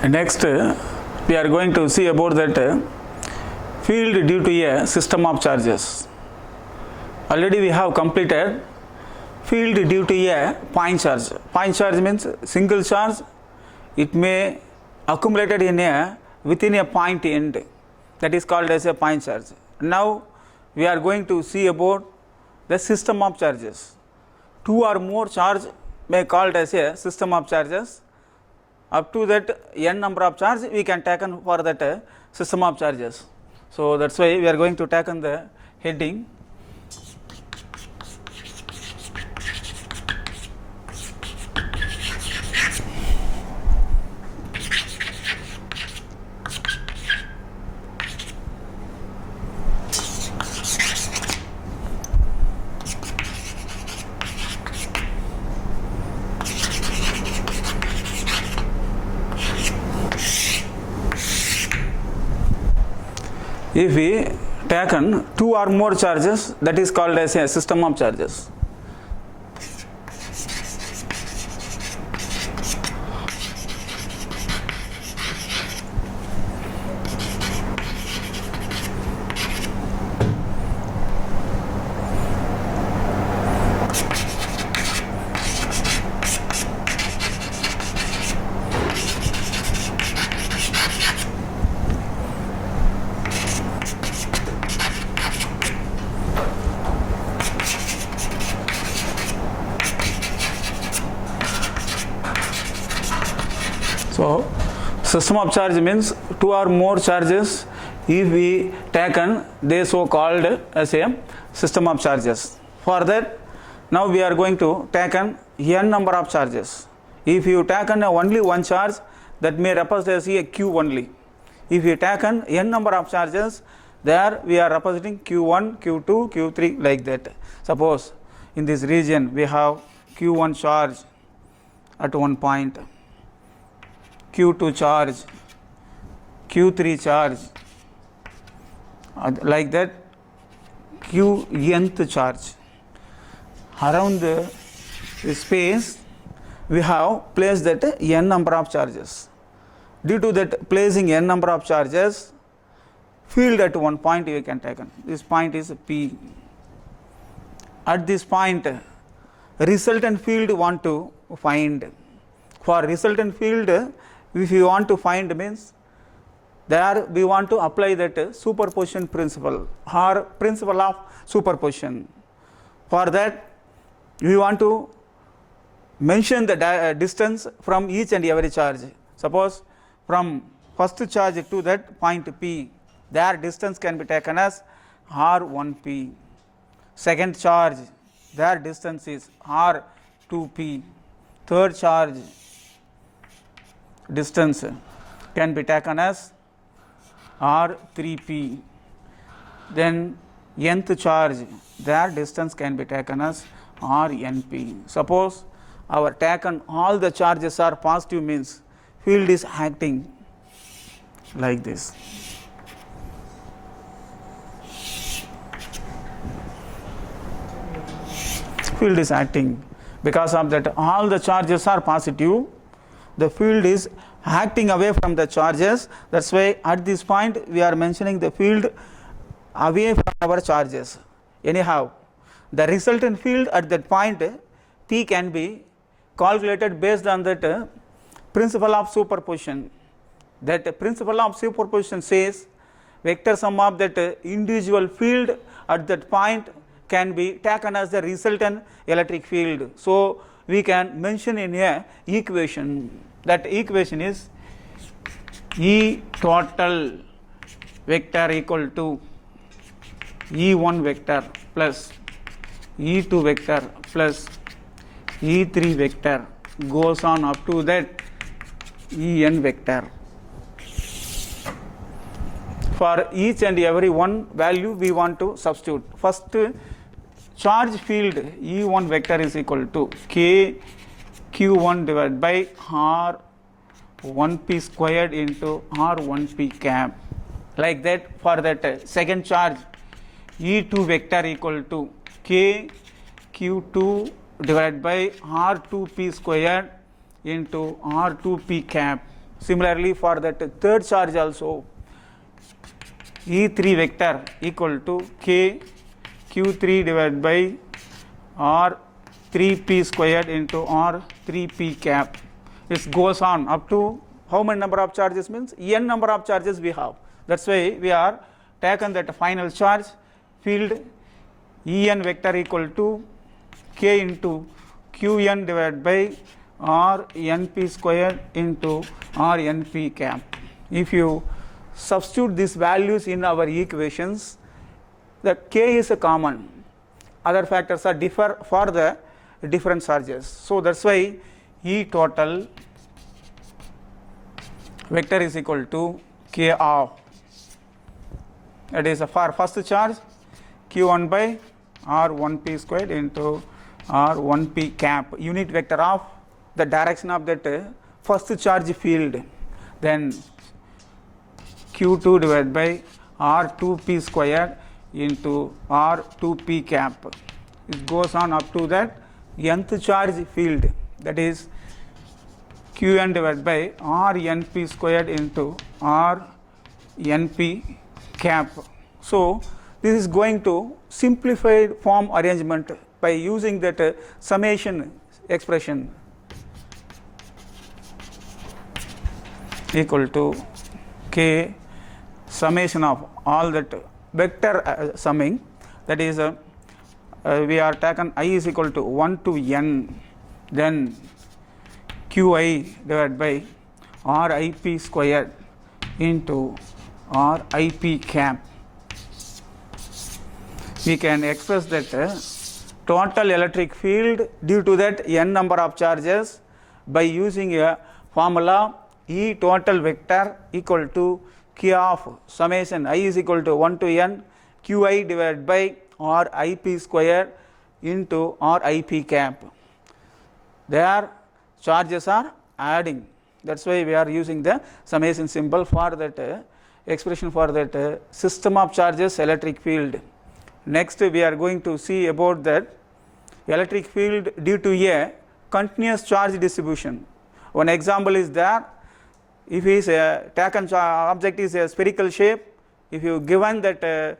Next, we are going to see about that field due to a system of charges. Already we have completed field due to a point charge. Point charge means single charge. It may accumulated within a point end. That is called as a point charge. Now we are going to see about the system of charges. Two or more charge may called as a system of charges. Up to that n number of charge we can take for that system of charges. So that's why we are going to take on the heading. If we taken two or more charges, that is called as a system of charges. So system of charge means two or more charges if we taken, they so called as a system of charges. For that, now we are going to taken n number of charges. If you taken only one charge, that may represent as a q only. If you taken n number of charges, there we are representing q1, q2, q3 like that. Suppose in this region we have q1 charge at one point, q2 charge, q3 charge, like that qnth charge. Around the space we have placed that n number of charges. Due to that placing n number of charges, field at one point we can take. This point is P. At this point, resultant field want to find. For resultant field, if you want to find means there we want to apply that superposition principle or principle of superposition. For that we want to mention the distance from each and every charge. Suppose from first charge to that point P, their distance can be taken as R1P. Second charge, their distance is R2P. Third charge distance can be taken as R3P. Then nth charge, their distance can be taken as RNP. Suppose our taken all the charges are positive means field is acting like this. Field is acting because of that all the charges are positive. The field is acting away from the charges. That's why at this point we are mentioning the field away from our charges. Anyhow, the resultant field at that point P can be calculated based on that principle of superposition. That principle of superposition says vector sum of that individual field at that point can be taken as the resultant electric field. So we can mention in a equation. That equation is E total vector equal to E1 vector plus E2 vector plus E3 vector goes on up to that En vector. For each and every one value we want to substitute. First charge field E1 vector is equal to K q1 divided by R1p squared into R1p cap. Like that, for that second charge E2 vector equal to K q2 divided by R2p squared into R2p cap. Similarly, for that third charge also, E3 vector equal to K Q3 divided by R 3P squared into R 3P cap. This goes on up to how many number of charges means n number of charges we have. That's why we are taken that final charge field En vector equal to K into Qn divided by R np squared into R np cap. If you substitute these values in our equations, the K is a common. Other factors are differ for the different charges. So that's why E total vector is equal to K of, that is for first charge Q1 by R1p squared into R1p cap, unit vector of the direction of that first charge field, then Q2 divided by R2p squared into R2p cap. It goes on up to that nth charge field, that is Qn divided by Rnp squared into Rnp cap. So this is going to simplified form arrangement by using that summation expression equal to K summation of all that vector summing, that is we are taken I is equal to 1 to n, then Qi divided by Rip squared into Rip cap. We can express that total electric field due to that n number of charges by using a formula E total vector equal to K of summation I is equal to 1 to n Qi divided by Rip squared into Rip cap. Their charges are adding. That's why we are using the summation symbol for that expression for that system of charges electric field. Next we are going to see about that electric field due to a continuous charge distribution. One example is there. If is a taken object is a spherical shape, if you given that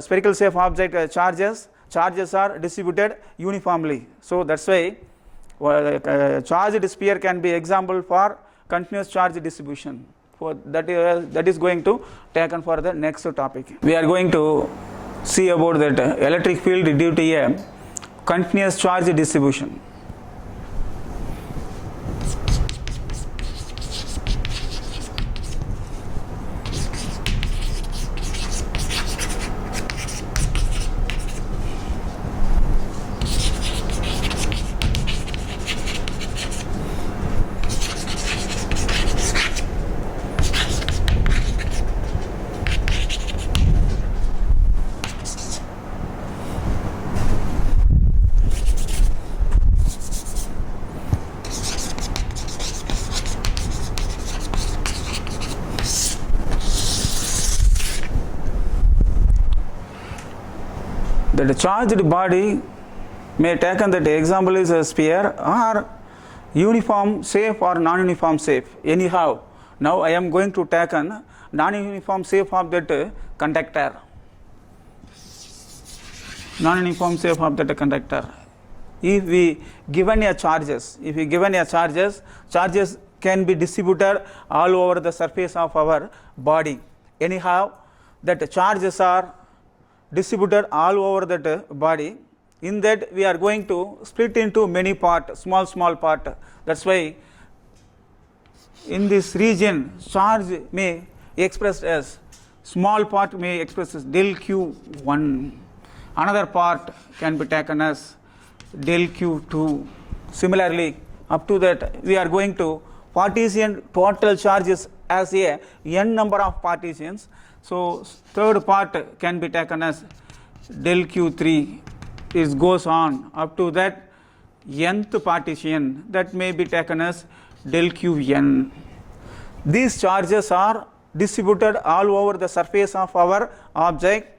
spherical shape object charges are distributed uniformly. So that's why charged sphere can be example for continuous charge distribution. For that is going to taken for the next topic. We are going to see about that electric field due to a continuous charge distribution. That charged body may taken that example is a sphere or uniform shape or non-uniform shape. Anyhow, now I am going to taken non-uniform shape of that conductor. Non-uniform shape of that conductor. If we given a charges, charges can be distributed all over the surface of our body. Anyhow, that charges are distributed all over that body. In that we are going to split into many part, small part. That's why in this region charge may expressed as small part may express as del q1, another part can be taken as del q2. Similarly, up to that we are going to partition total charges as a n number of partitions. So third part can be taken as del q3. This goes on up to that nth partition, that may be taken as del qn. These charges are distributed all over the surface of our object.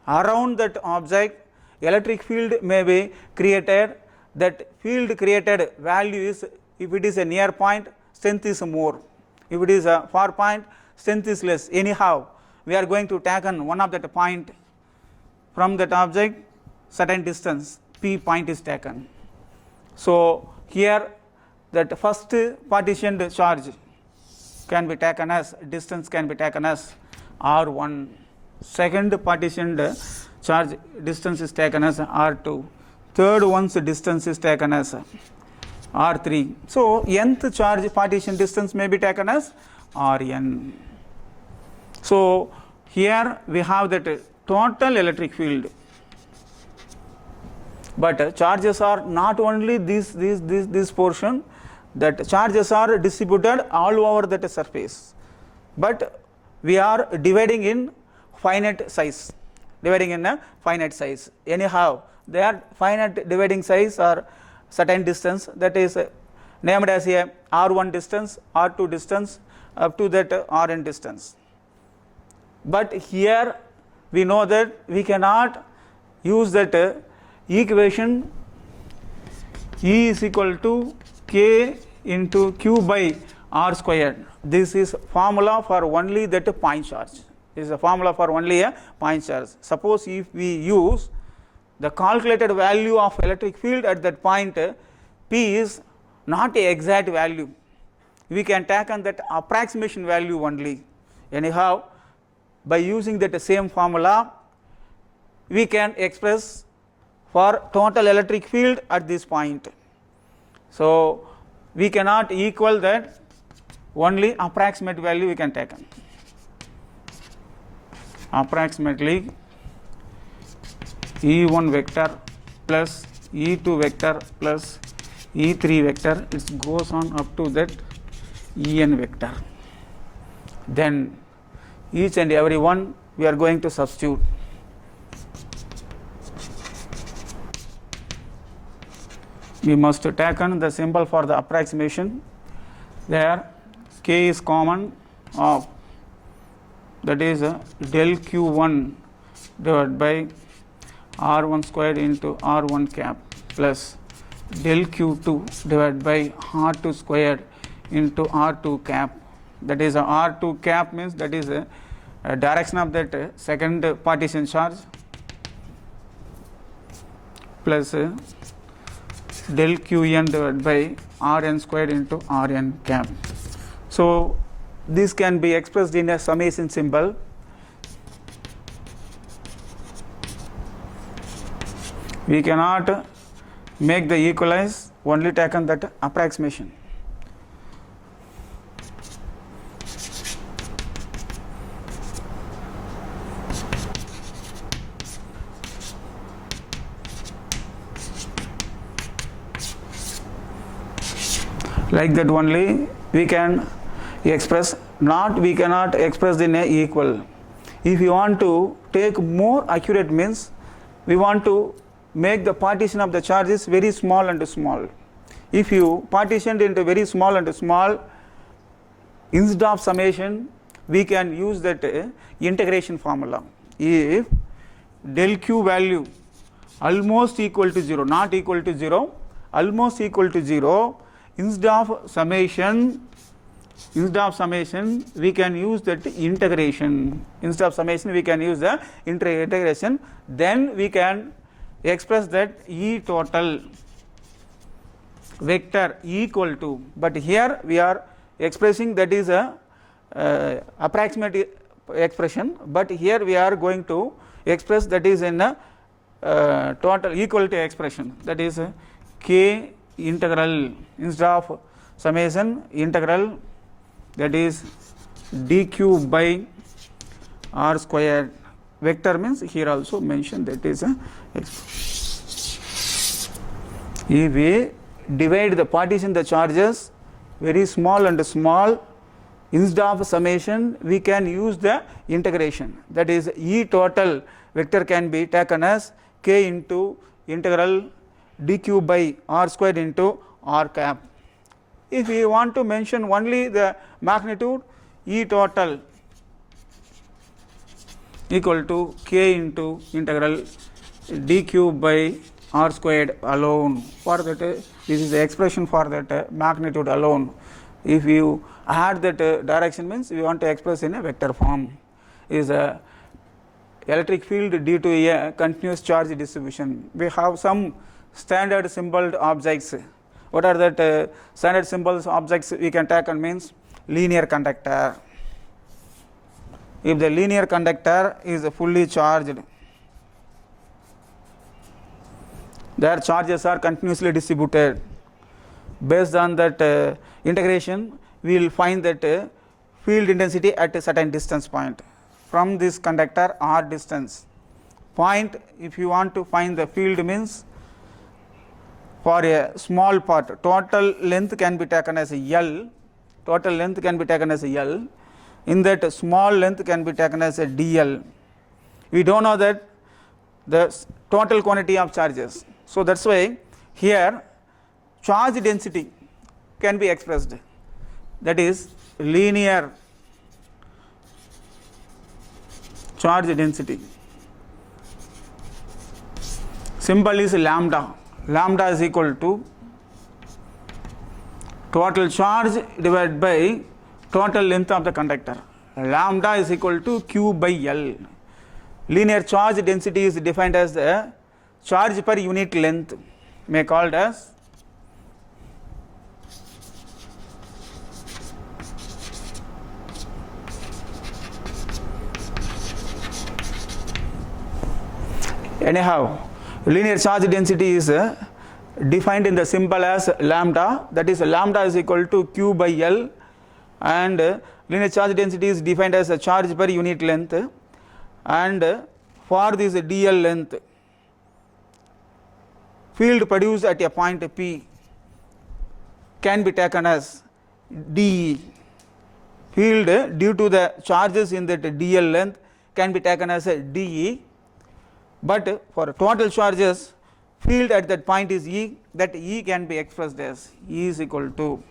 Around that object, electric field may be created. That field created value is, if it is a near point, strength is more. If it is a far point, strength is less. Anyhow, we are going to take on one of that point from that object, certain distance p point is taken. So here that first partitioned charge can be taken as, distance can be taken as r1, second partitioned charge distance is taken as r2, third one's distance is taken as r3. So nth charge partition distance may be taken as rn. So here we have that total electric field, but charges are not only this portion, that charges are distributed all over that surface, but we are dividing in finite size, anyhow their finite dividing size or certain distance, that is named as a r1 distance, r2 distance, up to that rn distance. But here we know that we cannot use that equation E is equal to k into q by r squared. This is formula for only that point charge. This is a formula for only a point charge. Suppose if we use the calculated value of electric field at that point, p is not a exact value. We can take on that approximation value only. Anyhow, by using that same formula, we can express for total electric field at this point. So we cannot equal that, only approximate value we can take on. Approximately E1 vector plus E2 vector plus E3 vector, it goes on up to that En vector. Then each and every one we are going to substitute. We must take on the symbol for the approximation. There k is common of, that is del q1 divided by r1 squared into r1 cap plus del q2 divided by r2 squared into r2 cap. That is r2 cap means that is a direction of that second partition charge, plus del qn divided by rn squared into rn cap. So this can be expressed in a summation symbol. We cannot make the equalize, only taken that approximation. Like that only we can express, we cannot express in a equal. If you want to take more accurate means, we want to make the partition of the charges very small and small. If you partitioned into very small and small, instead of summation, we can use that integration formula. If del q value almost equal to 0, not equal to 0, almost equal to 0, instead of summation, we can use that integration. Instead of summation, we can use the integration. Then we can express that E total vector equal to, but here we are expressing that is a approximate expression, but here we are going to express that is in a total equal to expression, that is k integral, instead of summation, integral, that is dq by r squared. Vector means here also mentioned that is a. If we divide the partition the charges very small and small, instead of summation we can use the integration, that is E total vector can be taken as k into integral dq by r squared into r cap. If we want to mention only the magnitude, E total equal to k into integral dq by r squared alone. For that, this is the expression for that magnitude alone. If you add that direction means we want to express in a vector form, is a electric field due to a continuous charge distribution. We have some standard symboled objects. What are that standard symbols objects we can take and means linear conductor. If the linear conductor is fully charged, their charges are continuously distributed. Based on that integration, we will find that field intensity at a certain distance point from this conductor r distance point. If you want to find the field means for a small part, total length can be taken as a L, total length can be taken as a L, in that small length can be taken as a dl. We don't know that the total quantity of charges. So that's why here charge density can be expressed, that is linear charge density. Symbol is lambda. Lambda is equal to total charge divided by total length of the conductor. Lambda is equal to Q by L. Linear charge density is defined as the charge per unit length, may called as anyhow. Linear charge density is defined in the symbol as lambda, that is lambda is equal to Q by L, and linear charge density is defined as a charge per unit length, and for this dl length, field produced at a point P can be taken as dE. Field due to the charges in that dl length can be taken as a dE, but for total charges field at that point is E, that E can be expressed as E is equal to,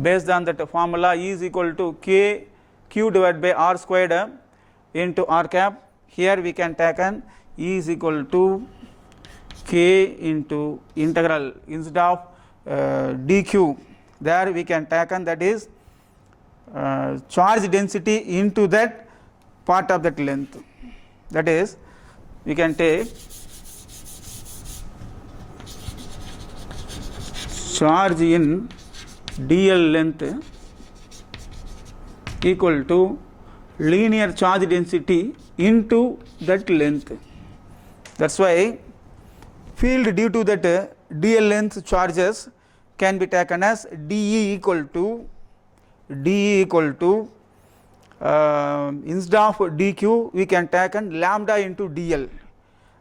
based on that formula, E is equal to K Q divided by R squared into R cap. Here we can take an E is equal to K into integral instead of dq. There we can take an, that is charge density into that part of that length, that is we can take charge in dl length equal to linear charge density into that length. That's why field due to that dl length charges can be taken as dE equal to instead of dq we can take an lambda into dl,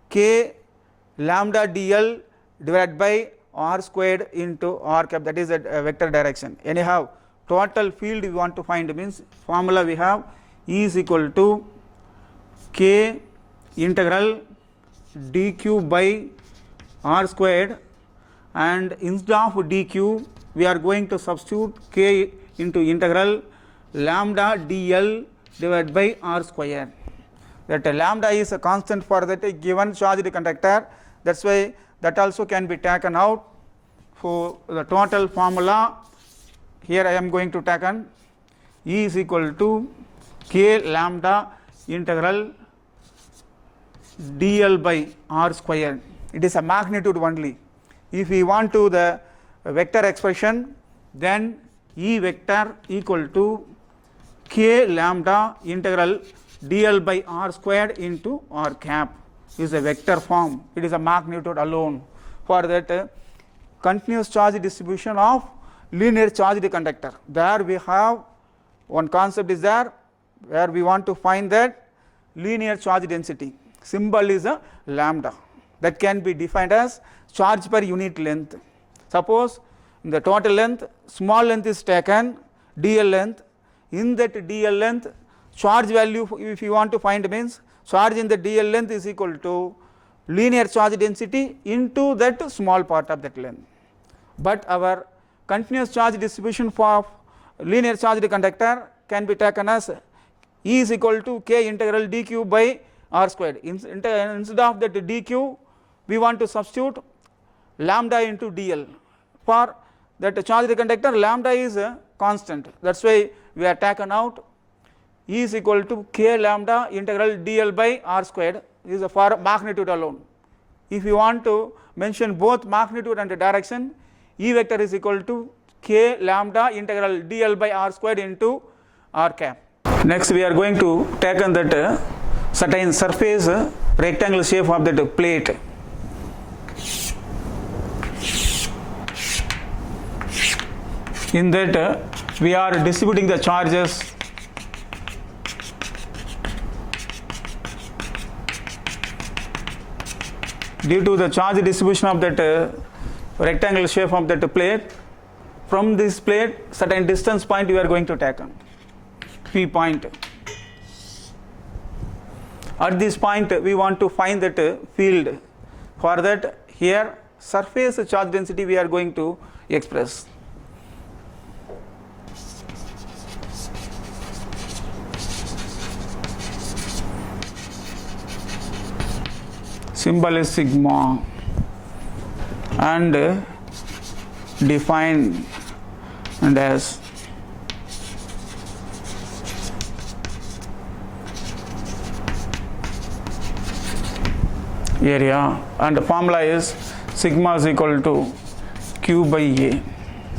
k lambda dl divided by r squared into r cap, that is a vector direction. Anyhow, total field we want to find means formula we have E is equal to k integral dq by r squared, and instead of dq we are going to substitute k into integral lambda dl divided by r square. That lambda is a constant for that given charged conductor, that's why that also can be taken out. For the total formula, here I am going to take an E is equal to k lambda integral dl by r square. It is a magnitude only. If we want to the vector expression, then E vector equal to k lambda integral dl by r squared into r cap is a vector form. It is a magnitude alone for that continuous charge distribution of linear charged conductor. There we have one concept is there where we want to find that linear charge density. Symbol is a lambda, that can be defined as charge per unit length. Suppose in the total length, small length is taken, dl length. In that dl length, charge value if you want to find means charge in the dl length is equal to linear charge density into that small part of that length. But our continuous charge distribution for linear charged conductor can be taken as E is equal to k integral dq by r squared. Instead of that dq, we want to substitute lambda into dl for that charged conductor lambda is a constant, that is why we are taken out E is equal to k lambda integral dl by r squared. This is for magnitude alone. If you want to mention both magnitude and direction, E vector is equal to k lambda integral dl by r squared into r cap. Next we are going to take on that certain surface rectangle shape of that plate. In that we are distributing the charges due to the charge distribution of that rectangle shape of that plate. From this plate, certain distance point we are going to take on, P point. At this point we want to find that field. For that, here surface charge density we are going to express. Symbol is sigma and define and as area, and the formula is sigma is equal to q by a.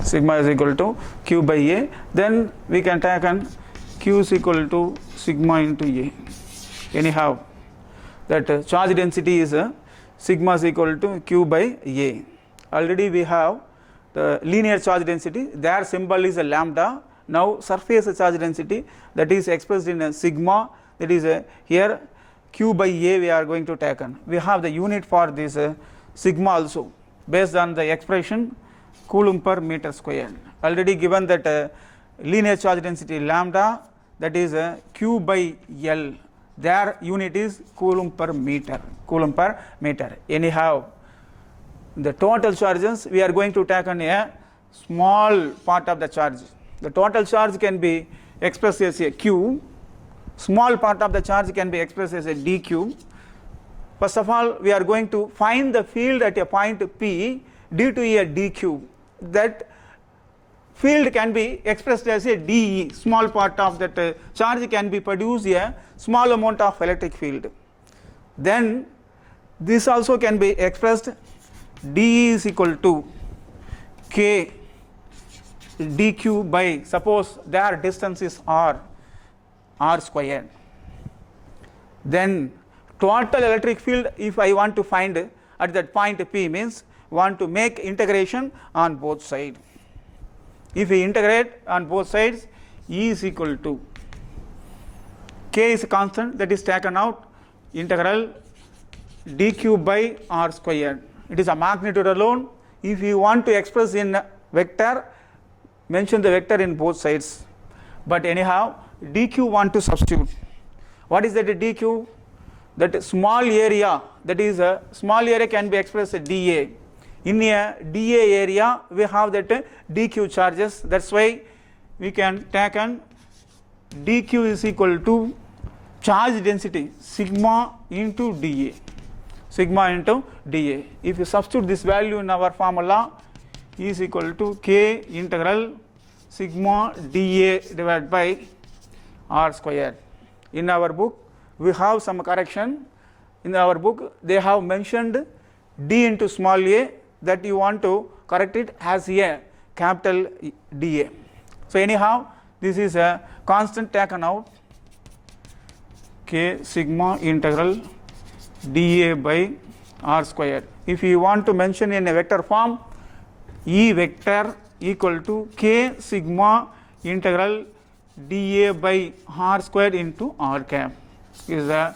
Sigma is equal to q by a. Then we can take on q is equal to sigma into a. Anyhow, that charge density is sigma is equal to q by a. Already we have the linear charge density, their symbol is a lambda. Now surface charge density, that is expressed in a sigma, that is here q by a we are going to take on. We have the unit for this sigma also based on the expression coulomb per meter square. Already given that linear charge density lambda, that is q by L, their unit is coulomb per meter, coulomb per meter. Anyhow, the total charges we are going to take on a small part of the charge. The total charge can be expressed as a q, small part of the charge can be expressed as a dq. First of all, we are going to find the field at a point P due to a dq. That field can be expressed as a dE, small part of that charge can be produced a small amount of electric field. Then this also can be expressed dE is equal to k dq by, suppose their distance is r squared. Then total electric field, if I want to find at that point P, means want to make integration on both sides. If we integrate on both sides, E is equal to k is a constant, that is taken out, integral dq by r squared. It is a magnitude alone. If you want to express in vector, mention the vector in both sides. But anyhow, dq want to substitute. What is that dq? That small area, that is a small area can be expressed as dA. In a dA area, we have that dq charges. That's why we can take on dq is equal to charge density sigma into dA. Sigma into dA. If you substitute this value in our formula, E is equal to k integral sigma dA divided by r squared. In our book, we have some correction. In our book, they have mentioned d into small a, that you want to correct it as a capital dA. So anyhow, this is a constant taken out, k sigma integral dA by r squared. If you want to mention in a vector form, E vector equal to k sigma integral dA by r squared into r cap is a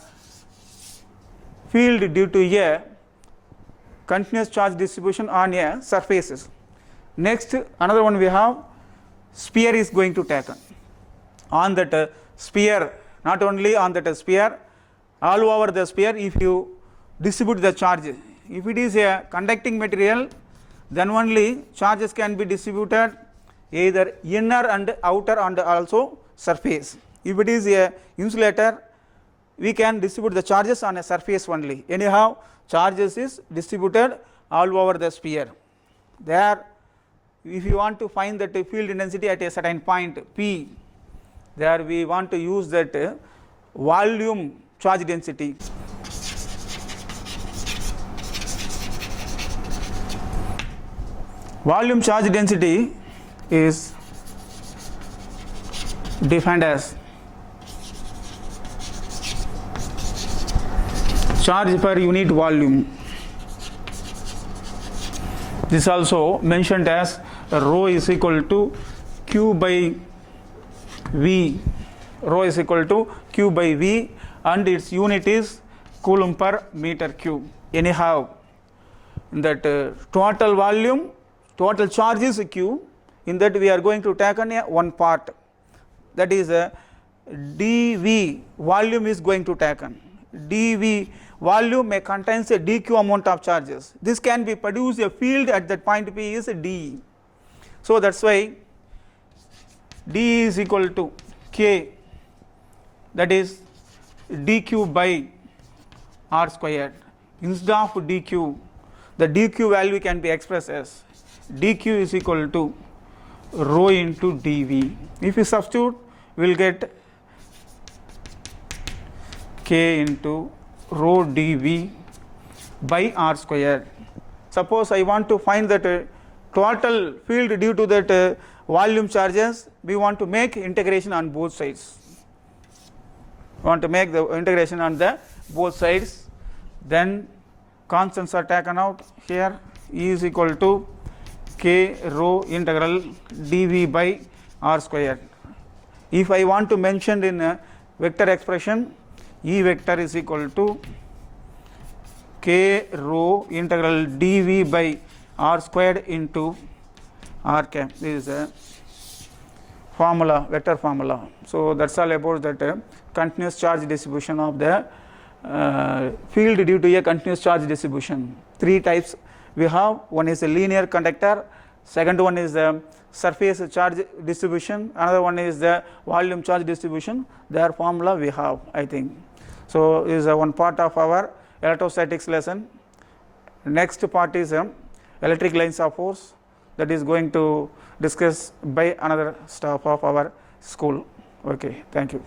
field due to a continuous charge distribution on a surfaces. Next, another one we have, sphere is going to take on that sphere. Not only on that sphere, all over the sphere, if you distribute the charge, if it is a conducting material, then only charges can be distributed either inner and outer and also surface. If it is a insulator, we can distribute the charges on a surface only. Anyhow, charges is distributed all over the sphere. There if you want to find that field intensity at a certain point P, there we want to use that volume charge density. Volume charge density is defined as charge per unit volume. This also mentioned as rho is equal to Q by V. Rho is equal to Q by V and its unit is coulomb per meter cube. Anyhow, that total volume, total charge is Q. In that we are going to take on one part, that is dV volume is going to take on. dV volume may contains a dq amount of charges. This can be produce a field at that point P is d. So that's why d is equal to k, that is dq by r squared. Instead of dq, the dq value can be expressed as dq is equal to rho into dV. If you substitute, we will get k into rho dV by r square. Suppose I want to find that total field due to that volume charges, we want to make integration on both sides. Want to make the integration on the both sides, then constants are taken out. Here E is equal to k rho integral dV by r square. If I want to mention in a vector expression, E vector is equal to k rho integral dV by r squared into r cap. This is a formula, vector formula. So that's all about that continuous charge distribution of the field due to a continuous charge distribution. Three types we have. One is a linear conductor, second one is the surface charge distribution, another one is the volume charge distribution. Their formula we have, I think. So is one part of our electrostatics lesson. Next part is electric lines of force, that is going to discuss by another staff of our school. Okay, thank you.